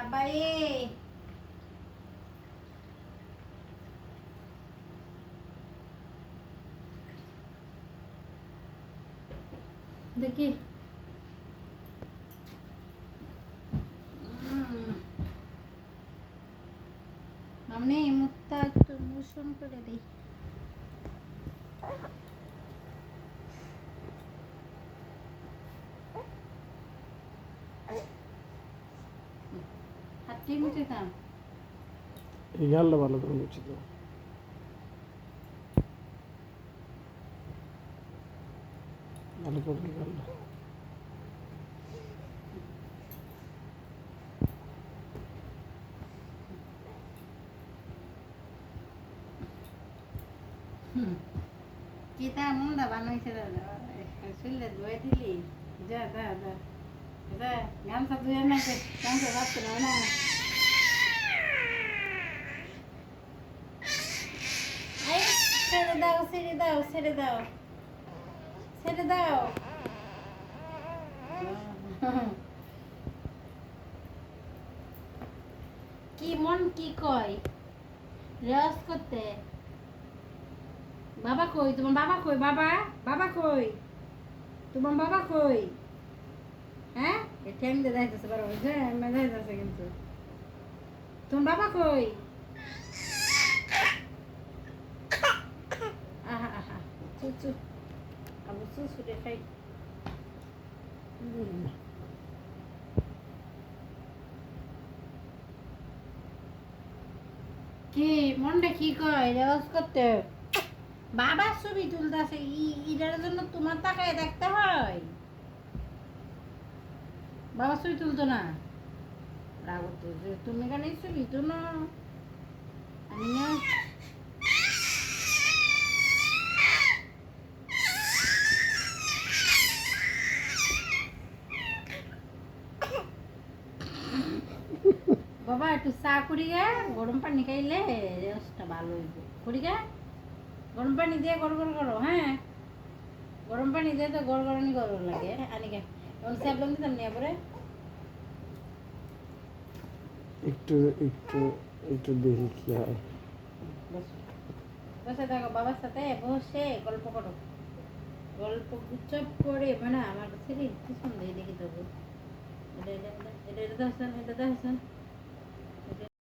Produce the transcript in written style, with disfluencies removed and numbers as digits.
বাবারে দেখি আমি মুখটা একটু মোশন করে দিই। হাতটি মুছে দাও। এই গালটা ভালো করে মুছে দাও। ভালো করে গালটা। কিতা মুন্ডা বানাইছে দাদা শুনলে ধুয়ে দিলি যা যা যা যা গামছা ধুয়ে না গামছা ভাবতে না ছেড়ে দাও ছেড়ে দাও ছেড়ে দাও ছেড়ে দাও। কি মন কি কয় রেওয়াজ করতে? বাবা কই তোমার বাবা কই? বাবা বাবা কই তোমার বাবা কই? হ্যাঁ এ ঠ্যাং দিয়ে যাইতেছে বারো যাইতেছে কিন্তু তোমার বাবা কই? আহা আহা চুচু আবু চুচু রে খাই। কি মনটা কি কয় রেওয়াজ করতে? বাবার ছবি তুলতেছে ইটার জন্য তোমার তাকায় দেখতে হয়? বাবার ছবি তুলতো না রাগ হতো যে তুমি কেন ছবি তুলো আমি না বাবা একটু চা করি গে গরম পানি খাইলে রেওয়াজটা ভালো হইব করি গে গরম পানি দিয়ে গড় গড় করো। হ্যাঁ গরম পানি দিয়ে তো গড়গড়ানি গরম লাগে আনি গে এখন স্যাবলাম দিতাম নিয়ে পরে একটু একটু একটু দেখি কি হয়। বসে থাকো বাবার সাথে বসে গল্প করো গল্প গুচ্ছপ করে মানে আমার কাছে পিছন দিয়ে দেখি দেবো এটা এটা এটা এটা দেখছেন এটা দেখছেন